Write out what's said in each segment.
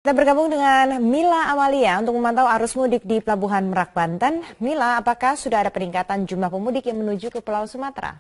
Kita bergabung dengan Mila Amalia untuk memantau arus mudik di Pelabuhan Merak, Banten. Mila, apakah sudah ada peningkatan jumlah pemudik yang menuju ke Pulau Sumatera?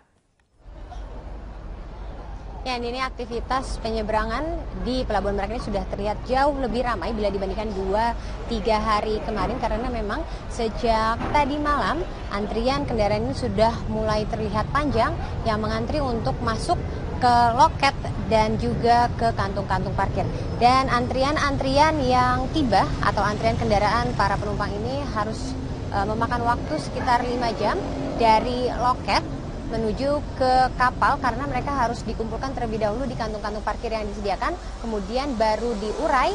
Ya, ini aktivitas penyeberangan di Pelabuhan Merak ini sudah terlihat jauh lebih ramai bila dibandingkan 2-3 hari kemarin, karena memang sejak tadi malam antrian kendaraan ini sudah mulai terlihat panjang yang mengantri untuk masuk ke loket dan juga ke kantung-kantung parkir. Dan antrian-antrian yang tiba atau antrian kendaraan para penumpang ini harus memakan waktu sekitar 5 jam dari loket menuju ke kapal, karena mereka harus dikumpulkan terlebih dahulu di kantung-kantung parkir yang disediakan, kemudian baru diurai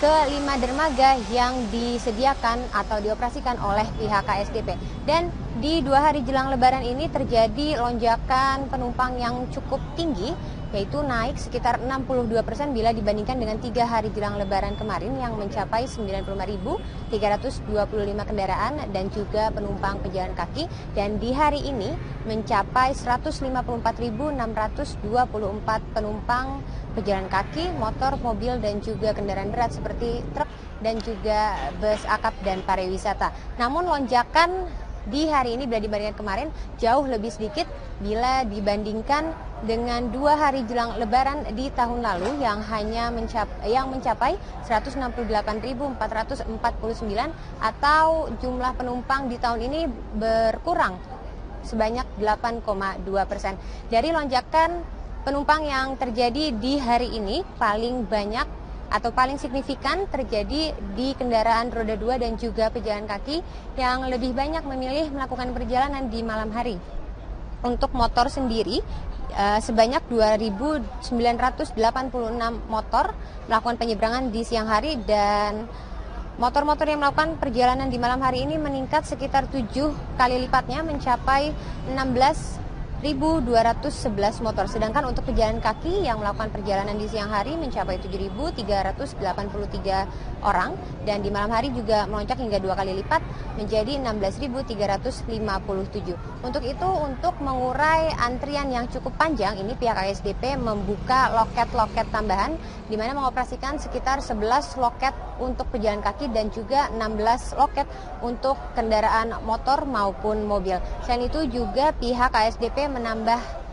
ke 5 dermaga yang disediakan atau dioperasikan oleh pihak KSDP. Dan di 2 hari jelang Lebaran ini terjadi lonjakan penumpang yang cukup tinggi, yaitu naik sekitar 62% bila dibandingkan dengan 3 hari jelang Lebaran kemarin yang mencapai 95.325 kendaraan dan juga penumpang pejalan kaki, dan di hari ini mencapai 154.624 penumpang pejalan kaki, motor, mobil, dan juga kendaraan berat seperti truk dan juga bus akap dan pariwisata. Namun lonjakan di hari ini bila dibandingkan kemarin jauh lebih sedikit bila dibandingkan dengan 2 hari jelang Lebaran di tahun lalu yang hanya mencapai 168.449, atau jumlah penumpang di tahun ini berkurang sebanyak 8,2%. Dari lonjakan penumpang yang terjadi di hari ini, paling banyak atau paling signifikan terjadi di kendaraan roda 2 dan juga pejalan kaki yang lebih banyak memilih melakukan perjalanan di malam hari. Untuk motor sendiri, sebanyak 2.986 motor melakukan penyeberangan di siang hari, dan motor-motor yang melakukan perjalanan di malam hari ini meningkat sekitar 7 kali lipatnya, mencapai 16.211 motor. Sedangkan untuk pejalan kaki yang melakukan perjalanan di siang hari mencapai 7.383 orang, dan di malam hari juga melonjak hingga 2 kali lipat menjadi 16.357. Untuk itu, untuk mengurai antrian yang cukup panjang ini, pihak KSDP membuka loket-loket tambahan di mana mengoperasikan sekitar 11 loket untuk pejalan kaki dan juga 16 loket untuk kendaraan motor maupun mobil. Selain itu juga pihak KSDP menambah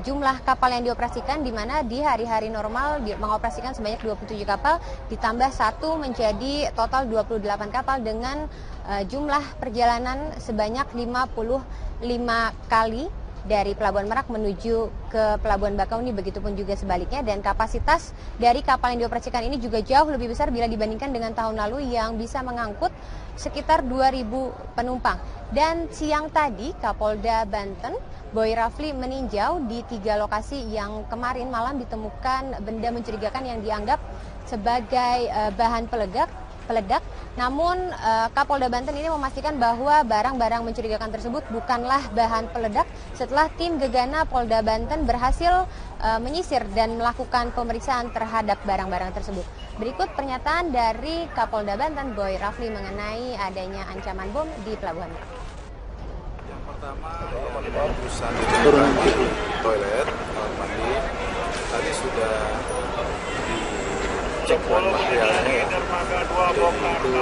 jumlah kapal yang dioperasikan, di mana di hari-hari normal mengoperasikan sebanyak 27 kapal, ditambah 1 menjadi total 28 kapal dengan jumlah perjalanan sebanyak 55 kali dari Pelabuhan Merak menuju ke Pelabuhan Bakauni, begitupun juga sebaliknya. Dan kapasitas dari kapal yang dioperasikan ini juga jauh lebih besar bila dibandingkan dengan tahun lalu yang bisa mengangkut sekitar 2.000 penumpang. Dan siang tadi Kapolda Banten Boy Rafli meninjau di 3 lokasi yang kemarin malam ditemukan benda mencurigakan yang dianggap sebagai bahan peledak. Namun Kapolda Banten ini memastikan bahwa barang-barang mencurigakan tersebut bukanlah bahan peledak setelah tim Gegana Polda Banten berhasil menyisir dan melakukan pemeriksaan terhadap barang-barang tersebut. Berikut pernyataan dari Kapolda Banten Boy Rafli mengenai adanya ancaman bom di Pelabuhan Merak. Yang pertama, urusan ditemukan di toilet kamar mandi tadi sudah dicek bahan materialnya, jadi itu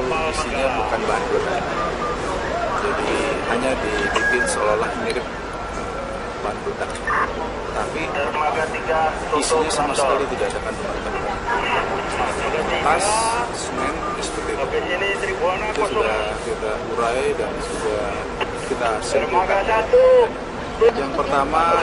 isinya bukan bahan peledak, jadi hanya dibikin seolah-olah mirip bahan peledak, tapi isinya sama sekali tidak ada kandungan peledak. Tas, semen, seperti itu sudah kita urai dan sudah kita sertifikat. Yang pertama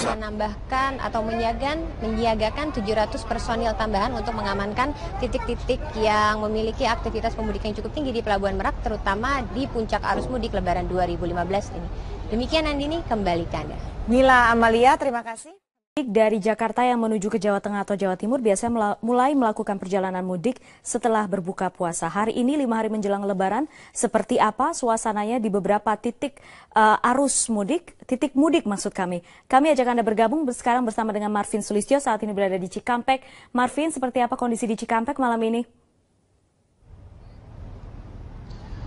menambahkan atau menyiagakan 700 personil tambahan untuk mengamankan titik-titik yang memiliki aktivitas pemudik yang cukup tinggi di Pelabuhan Merak, terutama di puncak arus mudik Lebaran 2015 ini. Demikian Andini, kembali ke Anda. Mila Amalia, terima kasih. Dari Jakarta yang menuju ke Jawa Tengah atau Jawa Timur biasanya mulai melakukan perjalanan mudik setelah berbuka puasa. Hari ini 5 hari menjelang Lebaran, seperti apa suasananya di beberapa titik arus mudik, titik mudik maksud kami. Kami ajak Anda bergabung sekarang bersama dengan Marvin Sulistyo, saat ini berada di Cikampek. Marvin, seperti apa kondisi di Cikampek malam ini?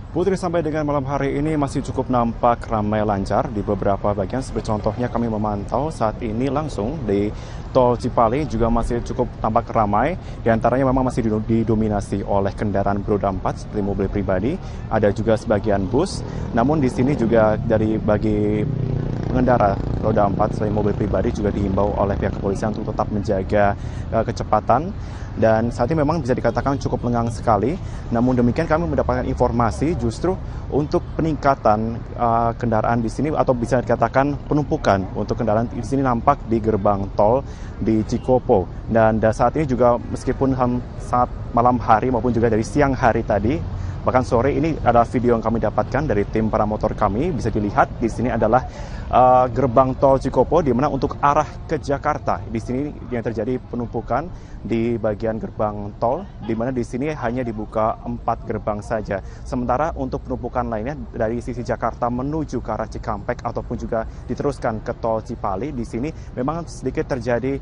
Putri, sampai dengan malam hari ini masih cukup nampak ramai lancar di beberapa bagian. Seperti contohnya kami memantau saat ini langsung di Tol Cipali juga masih cukup tampak ramai. Di antaranya memang masih didominasi oleh kendaraan beroda 4 seperti mobil pribadi. Ada juga sebagian bus. Namun di sini juga bagi pengendara roda 4 selain mobil pribadi juga dihimbau oleh pihak kepolisian untuk tetap menjaga kecepatan. Dan saat ini memang bisa dikatakan cukup lengang sekali. Namun demikian kami mendapatkan informasi justru untuk peningkatan kendaraan di sini atau bisa dikatakan penumpukan untuk kendaraan di sini nampak di gerbang tol di Cikopo. Dan saat ini juga meskipun saat malam hari maupun juga dari siang hari tadi, bahkan sore ini adalah video yang kami dapatkan dari tim paramotor kami. Bisa dilihat di sini adalah gerbang tol Cikopo, di mana untuk arah ke Jakarta di sini yang terjadi penumpukan di bagian gerbang tol, di mana di sini hanya dibuka 4 gerbang saja. Sementara untuk penumpukan lainnya dari sisi Jakarta menuju ke arah Cikampek ataupun juga diteruskan ke tol Cipali, di sini memang sedikit terjadi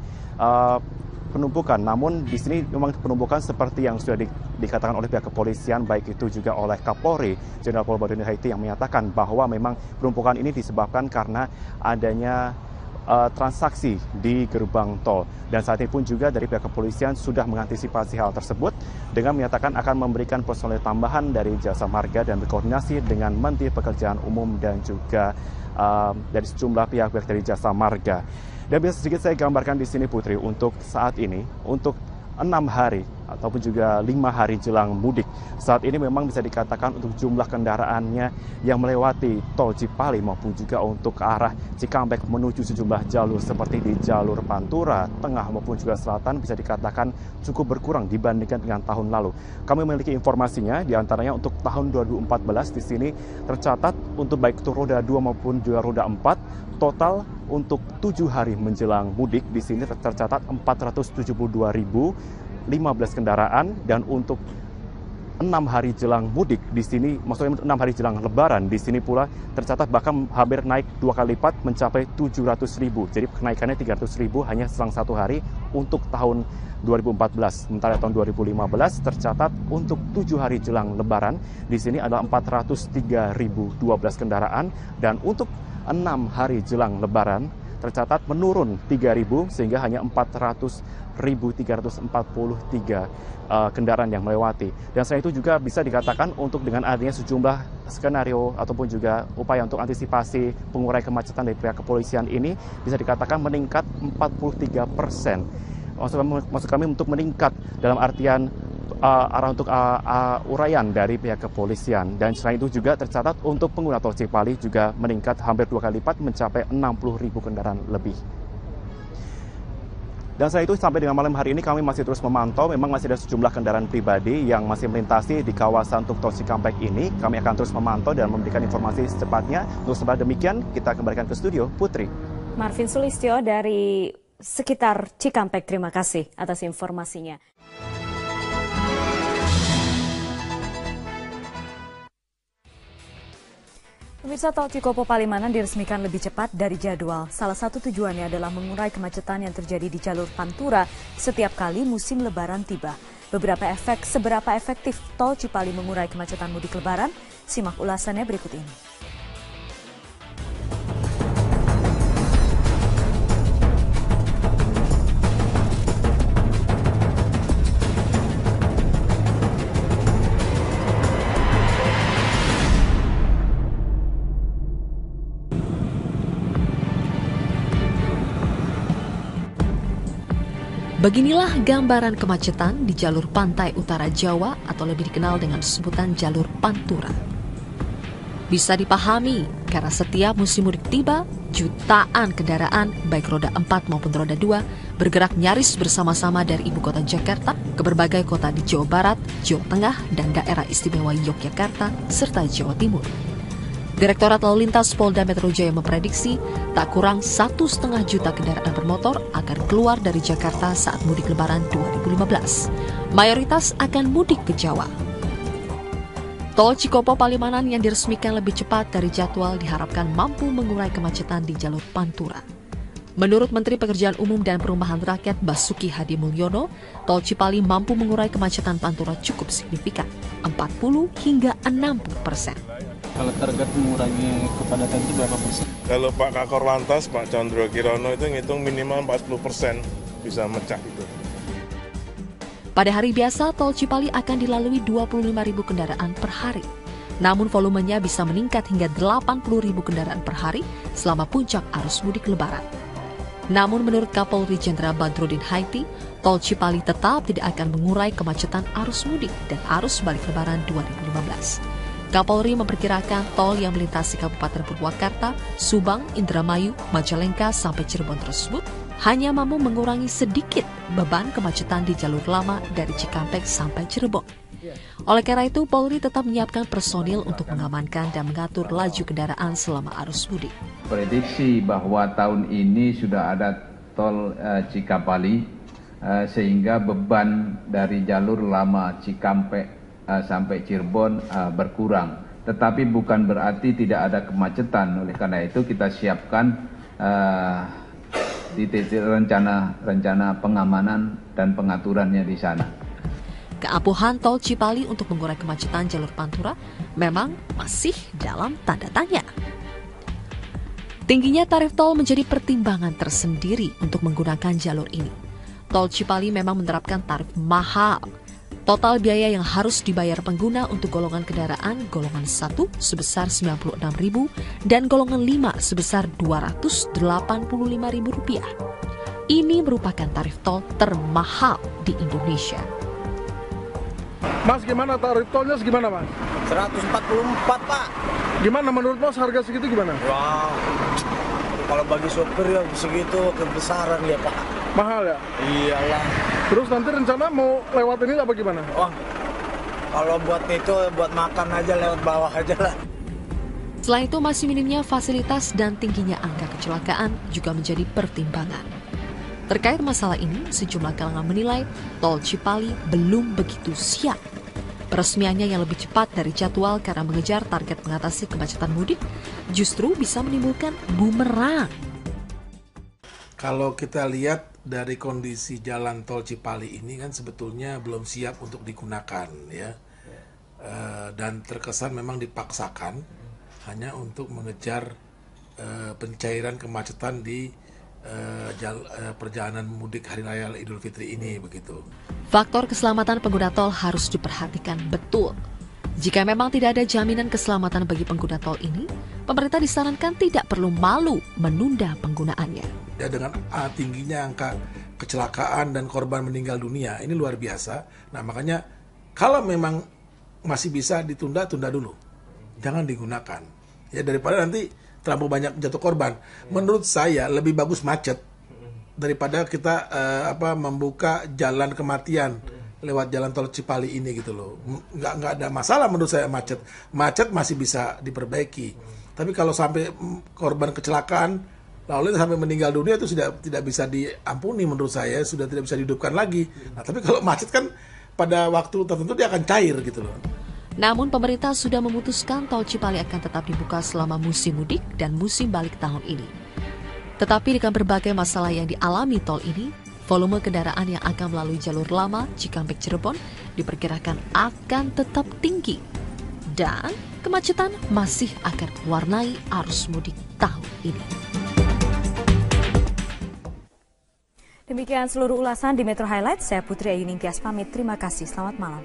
penumpukan. Namun di sini memang penumpukan seperti yang sudah dikatakan oleh pihak kepolisian, baik itu juga oleh Kapolri Jenderal Pol Badrodin Haiti yang menyatakan bahwa memang penumpukan ini disebabkan karena adanya transaksi di gerbang tol. Dan saat ini pun juga dari pihak kepolisian sudah mengantisipasi hal tersebut dengan menyatakan akan memberikan personel tambahan dari Jasa Marga dan berkoordinasi dengan Menteri Pekerjaan Umum dan juga dari sejumlah pihak-pihak dari Jasa Marga. Dan bisa sedikit saya gambarkan di sini, Putri, untuk saat ini, untuk 6 hari ataupun juga 5 hari jelang mudik. Saat ini memang bisa dikatakan untuk jumlah kendaraannya yang melewati tol Cipali maupun juga untuk ke arah Cikampek menuju sejumlah jalur seperti di jalur Pantura, Tengah maupun juga Selatan bisa dikatakan cukup berkurang dibandingkan dengan tahun lalu. Kami memiliki informasinya, diantaranya untuk tahun 2014 di sini tercatat untuk baik itu roda 2 maupun juga roda 4, total untuk 7 hari menjelang mudik di sini tercatat 472.015 kendaraan, dan untuk 6 hari jelang mudik di sini, maksudnya 6 hari jelang Lebaran di sini pula tercatat bahkan hampir naik 2 kali lipat mencapai 700.000. Jadi kenaikannya 300.000 hanya selang 1 hari untuk tahun 2014. Sementara tahun 2015 tercatat untuk 7 hari jelang Lebaran di sini adalah 403.012 kendaraan, dan untuk 6 hari jelang Lebaran tercatat menurun 3.000 sehingga hanya 400.343 kendaraan yang melewati. Dan selain itu juga bisa dikatakan untuk dengan adanya sejumlah skenario ataupun juga upaya untuk antisipasi pengurai kemacetan dari pihak kepolisian ini bisa dikatakan meningkat 43%. Maksud kami untuk meningkat dalam artian arah untuk uraian dari pihak kepolisian. Dan selain itu juga tercatat untuk pengguna tol Cipali juga meningkat hampir 2 kali lipat mencapai 60.000 kendaraan lebih. Dan selain itu sampai dengan malam hari ini kami masih terus memantau, memang masih ada sejumlah kendaraan pribadi yang masih melintasi di kawasan untuk tol Cikampek ini. Kami akan terus memantau dan memberikan informasi secepatnya. Untuk sementara demikian kita kembalikan ke studio, Putri. Marvin Sulistyo dari sekitar Cikampek, terima kasih atas informasinya. Pemirsa, tol Cikopo Palimanan diresmikan lebih cepat dari jadwal. Salah satu tujuannya adalah mengurai kemacetan yang terjadi di jalur Pantura setiap kali musim Lebaran tiba. Seberapa efektif tol Cipali mengurai kemacetan mudik Lebaran? Simak ulasannya berikut ini. Beginilah gambaran kemacetan di jalur pantai utara Jawa atau lebih dikenal dengan sebutan jalur Pantura. Bisa dipahami karena setiap musim mudik tiba, jutaan kendaraan baik roda 4 maupun roda 2 bergerak nyaris bersama-sama dari ibu kota Jakarta ke berbagai kota di Jawa Barat, Jawa Tengah, dan daerah istimewa Yogyakarta serta Jawa Timur. Direktorat Lalu Lintas Polda Metro Jaya memprediksi tak kurang 1,5 juta kendaraan bermotor akan keluar dari Jakarta saat mudik Lebaran 2015. Mayoritas akan mudik ke Jawa. Tol Cikopo Palimanan yang diresmikan lebih cepat dari jadwal diharapkan mampu mengurai kemacetan di jalur Pantura. Menurut Menteri Pekerjaan Umum dan Perumahan Rakyat Basuki Hadi Mulyono, tol Cipali mampu mengurai kemacetan Pantura cukup signifikan, 40 hingga 60%. Kalau target mengurangi kepadatan itu berapa persen? Kalau Pak Kakor Lantas, Pak Chandra Kirono itu ngitung minimal 40% bisa mecah itu. Pada hari biasa, tol Cipali akan dilalui 25.000 kendaraan per hari. Namun volumenya bisa meningkat hingga 80.000 kendaraan per hari selama puncak arus mudik Lebaran. Namun menurut Kapolri Jenderal Badrodin Haiti, tol Cipali tetap tidak akan mengurai kemacetan arus mudik dan arus balik Lebaran 2015. Kapolri memperkirakan tol yang melintasi Kabupaten Purwakarta, Subang, Indramayu, Majalengka sampai Cirebon tersebut hanya mampu mengurangi sedikit beban kemacetan di jalur lama dari Cikampek sampai Cirebon. Oleh karena itu, Polri tetap menyiapkan personil untuk mengamankan dan mengatur laju kendaraan selama arus mudik. Prediksi bahwa tahun ini sudah ada tol Cikapali, sehingga beban dari jalur lama Cikampek sampai Cirebon berkurang. Tetapi bukan berarti tidak ada kemacetan. Oleh karena itu kita siapkan di titik rencana pengamanan dan pengaturannya di sana. Keampuhan tol Cipali untuk mengurai kemacetan jalur Pantura memang masih dalam tanda tanya. Tingginya tarif tol menjadi pertimbangan tersendiri untuk menggunakan jalur ini. Tol Cipali memang menerapkan tarif mahal. Total biaya yang harus dibayar pengguna untuk golongan kendaraan golongan 1 sebesar Rp96.000 dan golongan 5 sebesar Rp285.000. Ini merupakan tarif tol termahal di Indonesia. Mas, gimana tarif tolnya segimana, Mas? 144, Pak. Gimana menurut Mas harga segitu gimana? Wow. Kalau bagi sopir ya segitu kebesaran ya, Pak. Mahal ya? Iyalah. Terus nanti rencana mau lewat ini apa gimana? Wah. Kalau buat itu buat makan aja lewat bawah aja lah. Selain itu masih minimnya fasilitas dan tingginya angka kecelakaan juga menjadi pertimbangan. Terkait masalah ini, sejumlah kalangan menilai tol Cipali belum begitu siap. Peresmiannya yang lebih cepat dari jadwal karena mengejar target mengatasi kemacetan mudik justru bisa menimbulkan bumerang. Kalau kita lihat dari kondisi jalan tol Cipali ini kan sebetulnya belum siap untuk digunakan ya, dan terkesan memang dipaksakan hanya untuk mengejar pencairan kemacetan di perjalanan mudik Hari Raya Idul Fitri ini begitu. Faktor keselamatan pengguna tol harus diperhatikan betul. Jika memang tidak ada jaminan keselamatan bagi pengguna tol ini, pemerintah disarankan tidak perlu malu menunda penggunaannya. Ya, dengan tingginya angka kecelakaan dan korban meninggal dunia ini luar biasa. Nah makanya kalau memang masih bisa ditunda, tunda dulu, jangan digunakan. Ya daripada nanti terlalu banyak jatuh korban. Menurut saya lebih bagus macet daripada kita membuka jalan kematian lewat jalan tol Cipali ini gitu loh. Nggak ada masalah menurut saya macet. Macet masih bisa diperbaiki. Tapi kalau sampai korban kecelakaan lalu sampai meninggal dunia itu sudah tidak bisa diampuni menurut saya, sudah tidak bisa dihidupkan lagi. Nah, tapi kalau macet kan pada waktu tertentu dia akan cair gitu loh. Namun pemerintah sudah memutuskan tol Cipali akan tetap dibuka selama musim mudik dan musim balik tahun ini. Tetapi dengan berbagai masalah yang dialami tol ini, volume kendaraan yang akan melalui jalur lama Cikampek Cirebon diperkirakan akan tetap tinggi. Dan kemacetan masih akan mewarnai arus mudik tahun ini. Demikian seluruh ulasan di Metro Highlight. Saya Putri Ayu Ningtyas pamit. Terima kasih. Selamat malam.